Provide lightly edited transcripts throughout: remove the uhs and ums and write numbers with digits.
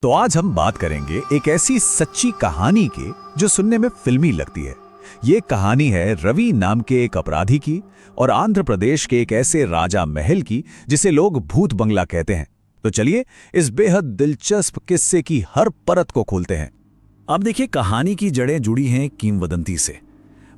तो आज हम बात करेंगे एक ऐसी सच्ची कहानी की जो सुनने में फिल्मी लगती है। ये कहानी है रवि नाम के एक अपराधी की और आंध्र प्रदेश के एक ऐसे राजा महल की जिसे लोग भूत बंगला कहते हैं। तो चलिए इस बेहद दिलचस्प किस्से की हर परत को खोलते हैं। अब देखिए, कहानी की जड़ें जुड़ी हैं किंवदंती से।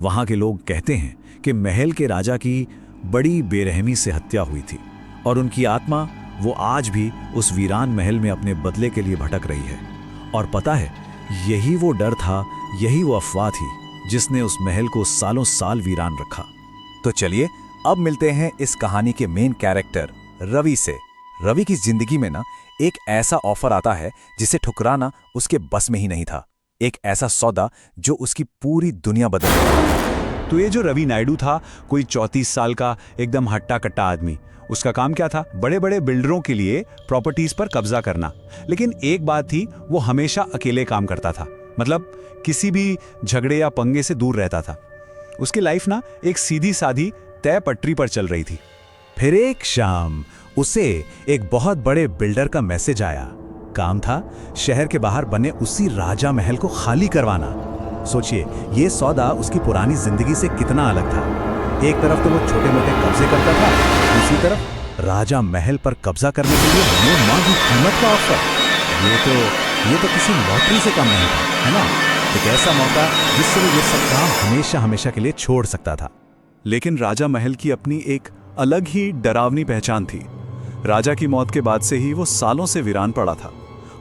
वहां के लोग कहते हैं कि महल के राजा की बड़ी बेरहमी से हत्या हुई थी और उनकी आत्मा वो आज भी उस वीरान महल में अपने बदले के लिए भटक रही है। और पता है, यही वो डर था, यही वो अफवाह थी जिसने उस महल को सालों साल वीरान रखा। तो चलिए अब मिलते हैं इस कहानी के मेन कैरेक्टर रवि से। रवि की जिंदगी में ना एक ऐसा ऑफर आता है जिसे ठुकराना उसके बस में ही नहीं था। एक ऐसा सौदा जो उसकी पूरी दुनिया बदल देगा। तो ये जो रवि नायडू था, कोई 34 साल का एकदम हट्टा कट्टा आदमी, उसका काम क्या था? बड़े बड़े बिल्डरों के लिए प्रॉपर्टीज पर कब्जा करना। लेकिन एक बात थी, वो हमेशा अकेले काम करता था, मतलब किसी भी झगड़े या पंगे से दूर रहता था। उसकी लाइफ ना एक सीधी सादी तय पटरी पर चल रही थी। फिर एक शाम उसे एक बहुत बड़े बिल्डर का मैसेज आया। काम था शहर के बाहर बने उसी राजा महल को खाली करवाना। सोचिए, ये सौदा उसकी पुरानी जिंदगी से कितना अलग था। एक तरफ तो वो छोटे मोटे कब्जे करता था, दूसरी तरफ राजा महल पर कब्जा करने के लिए मुंह मांगी कीमत का ऑफर। ये तो किसी लॉटरी से कम नहीं था, है ना? एक ऐसा मौका जिससे वो ये सब काम हमेशा हमेशा के लिए छोड़ सकता था। लेकिन राजा महल की अपनी एक अलग ही डरावनी पहचान थी। राजा की मौत के बाद से ही वो सालों से वीरान पड़ा था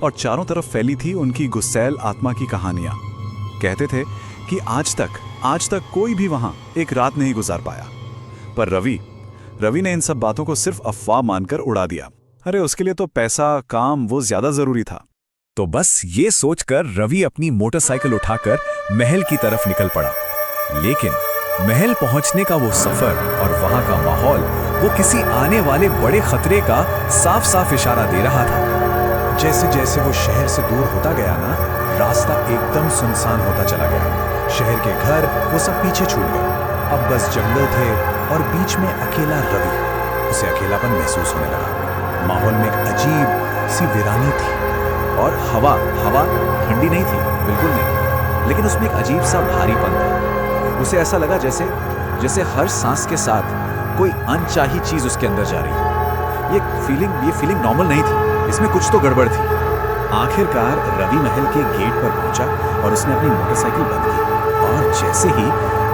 और चारों तरफ फैली थी उनकी गुस्सैल आत्मा की कहानियां। कहते थे कि आज तक कोई भी वहां एक रात नहीं गुजार पाया। पर रवि ने इन सब बातों को सिर्फ अफवाह मानकर उड़ा दिया। अरे उसके लिए तो पैसा, काम वो ज्यादा जरूरी था। तो बस ये सोचकर रवि अपनी मोटरसाइकिल उठाकर महल की तरफ निकल पड़ा। लेकिन महल पहुंचने का वो सफर और वहां का माहौल वो किसी आने वाले बड़े खतरे का साफ साफ इशारा दे रहा था। जैसे जैसे वो शहर से दूर होता गया ना, रास्ता एकदम सुनसान होता चला गया। शहर के घर वो सब पीछे छूट गए। अब बस जंगल थे और बीच में अकेला रवि। उसे अकेलापन महसूस होने लगा। माहौल में एक अजीब सी वीरानी थी और हवा ठंडी नहीं थी, बिल्कुल नहीं, लेकिन उसमें एक अजीब सा भारीपन था। उसे ऐसा लगा जैसे हर सांस के साथ कोई अनचाही चीज उसके अंदर जा रही है। ये फीलिंग नॉर्मल नहीं थी, इसमें कुछ तो गड़बड़ थी। आखिरकार रवि महल के गेट पर पहुंचा और उसने अपनी मोटरसाइकिल बंद की। और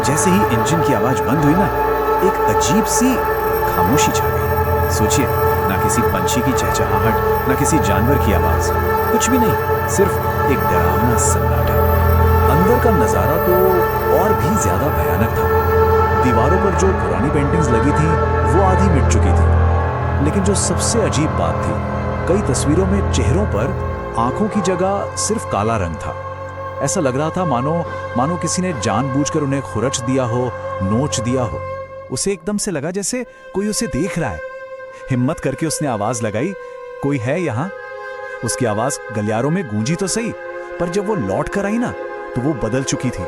जैसे ही इंजन की आवाज बंद हुई ना, एक अजीब सी खामोशी छा गई। सोचिए, ना किसी पंछी की चहचहाहट, ना किसी जानवर की आवाज, कुछ भी नहीं, सिर्फ एक डरावना सन्नाटा। अंदर का नजारा तो और भी ज्यादा भयानक था। दीवारों पर जो पुरानी पेंटिंग्स लगी थी वो आधी मिट चुकी थी। लेकिन जो सबसे अजीब बात थी, कई तस्वीरों में चेहरों पर आंखों की जगह सिर्फ काला रंग था। ऐसा लग रहा था मानो किसी ने जानबूझकर उन्हें खुरच दिया हो, नोच दिया हो। उसे एकदम से लगा जैसे कोई उसे देख रहा है। हिम्मत करके उसने आवाज लगाई, कोई है यहाँ? उसकी आवाज गलियारों में गूंजी तो सही, पर जब वो लौट कर आई ना, तो वो बदल चुकी थी।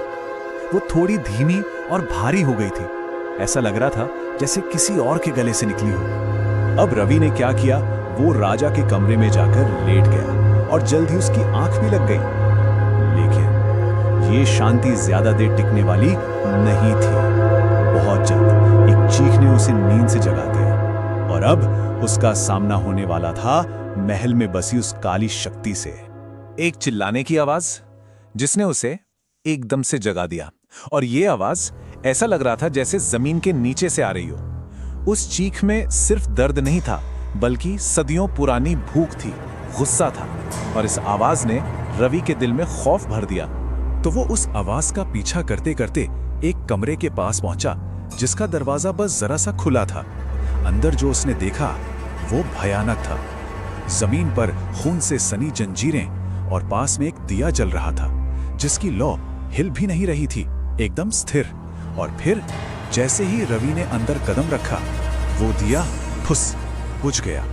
वो थोड़ी धीमी और भारी हो गई थी। ऐसा लग रहा था जैसे किसी और के गले से निकली हो। अब रवि ने क्या किया, वो राजा के कमरे में जाकर लेट गया और जल्द ही उसकी आंख भी लग गई। लेकिन ये शांति ज्यादा देर टिकने वाली नहीं थी। बहुत जल्द एक चीख ने उसे नींद से जगा दिया और अब उसका सामना होने वाला था महल में बसी उस काली शक्ति से। एक चिल्लाने की आवाज जिसने उसे एकदम से जगा दिया, और ये आवाज ऐसा लग रहा था जैसे जमीन के नीचे से आ रही हो। उस चीख में सिर्फ दर्द नहीं था, बल्कि सदियों पुरानी भूख थी, गुस्सा था। और इस आवाज ने रवि के दिल में खौफ भर दिया। तो वो उस आवाज का पीछा करते करते एक कमरे के पास पहुंचा जिसका दरवाजा बस जरा सा खुला था। अंदर जो उसने देखा वो भयानक था। जमीन पर खून से सनी जंजीरें और पास में एक दिया जल रहा था जिसकी लौ हिल भी नहीं रही थी, एकदम स्थिर। और फिर जैसे ही रवि ने अंदर कदम रखा, वो दिया फुस बुझ गया।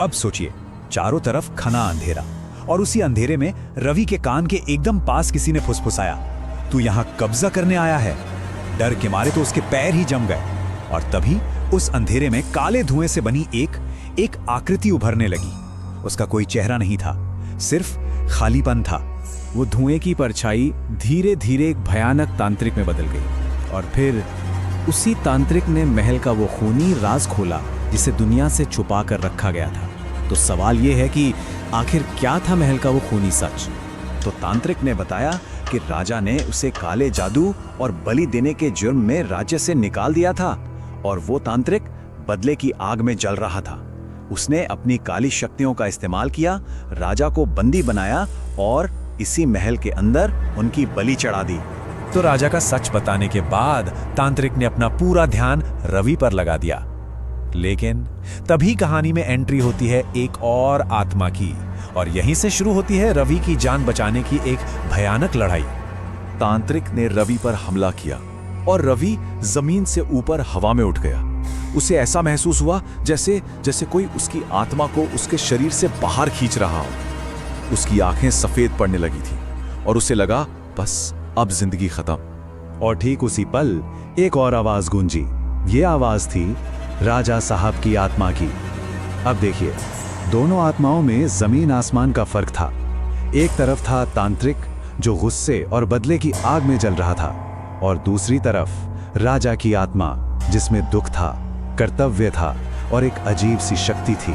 अब सोचिए, चारों तरफ घना अंधेरा और उसी अंधेरे में रवि के कान के एकदम पास किसी ने फुसफुसाया, तू यहां कब्जा करने आया है। डर के मारे तो उसके पैर ही जम गए। और तभी उस अंधेरे में काले धुएं से बनी एक आकृति उभरने लगी। उसका कोई चेहरा नहीं था, सिर्फ खालीपन था। वो धुएं की परछाई धीरे धीरे एक भयानक तांत्रिक में बदल गई और फिर उसी तांत्रिक ने महल का वो खूनी राज खोला जिसे दुनिया से छुपा कर रखा गया था। तो सवाल ये है कि आखिर क्या था महल का वो खूनी सच? तो तांत्रिक ने बताया कि राजा ने उसे काले जादू और बलि देने के जुर्म में राज्य से निकाल दिया था और वो तांत्रिक बदले की आग में जल रहा था। उसने अपनी काली शक्तियों का इस्तेमाल किया, राजा को बंदी बनाया और इसी महल के अंदर उनकी बलि चढ़ा दी। तो राजा का सच बताने के बाद तांत्रिक ने अपना पूरा ध्यान रवि पर लगा दिया। लेकिन तभी कहानी में एंट्री होती है एक और आत्मा की, और यहीं से शुरू होती है रवि की जान बचाने की एक भयानक लड़ाई। तांत्रिक ने रवि पर हमला किया और रवि जमीन से ऊपर हवा में उठ गया। उसे ऐसा महसूस हुआ जैसे कोई उसकी आत्मा को उसके शरीर से बाहर खींच रहा हो। उसकी आंखें सफेद पड़ने लगी थी और उसे लगा बस अब जिंदगी खत्म। और ठीक उसी पल एक और आवाज गूंजी। ये आवाज थी राजा साहब की आत्मा की। अब देखिए, दोनों आत्माओं में जमीन आसमान का फर्क था। एक तरफ था तांत्रिक जो गुस्से और बदले की आग में जल रहा था, और दूसरी तरफ राजा की आत्मा जिसमें दुख था, कर्तव्य था और एक अजीब सी शक्ति थी।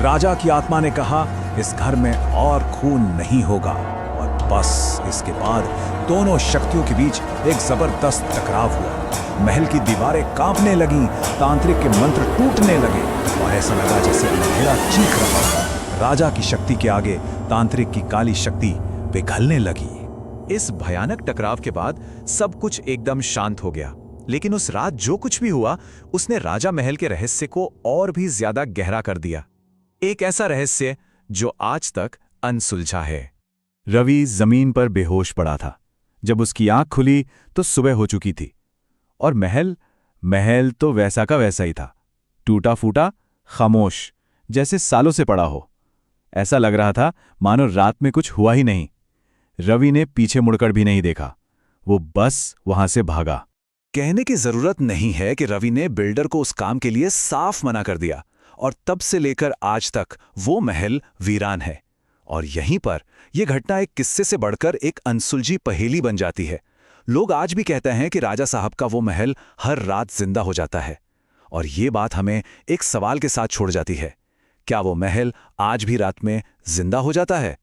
राजा की आत्मा ने कहा, इस घर में और खून नहीं होगा। और बस इसके बाद दोनों शक्तियों के बीच एक जबरदस्त टकराव हुआ। महल की दीवारें कांपने लगीं, तांत्रिक के मंत्र टूटने लगे और ऐसा लगा जैसे अंधेरा चीख रहा हो। राजा की शक्ति के आगे तांत्रिक की काली शक्ति पिघलने लगी। इस भयानक टकराव के बाद सब कुछ एकदम शांत हो गया। लेकिन उस रात जो कुछ भी हुआ, उसने राजा महल के रहस्य को और भी ज्यादा गहरा कर दिया। एक ऐसा रहस्य जो आज तक अनसुलझा है। रवि जमीन पर बेहोश पड़ा था। जब उसकी आंख खुली तो सुबह हो चुकी थी, और महल तो वैसा का वैसा ही था, टूटा फूटा, खामोश, जैसे सालों से पड़ा हो। ऐसा लग रहा था मानो रात में कुछ हुआ ही नहीं। रवि ने पीछे मुड़कर भी नहीं देखा, वो बस वहां से भागा। कहने की जरूरत नहीं है कि रवि ने बिल्डर को उस काम के लिए साफ मना कर दिया, और तब से लेकर आज तक वो महल वीरान है। और यहीं पर यह घटना एक किस्से से बढ़कर एक अनसुलझी पहेली बन जाती है। लोग आज भी कहते हैं कि राजा साहब का वो महल हर रात जिंदा हो जाता है, और ये बात हमें एक सवाल के साथ छोड़ जाती है, क्या वो महल आज भी रात में जिंदा हो जाता है?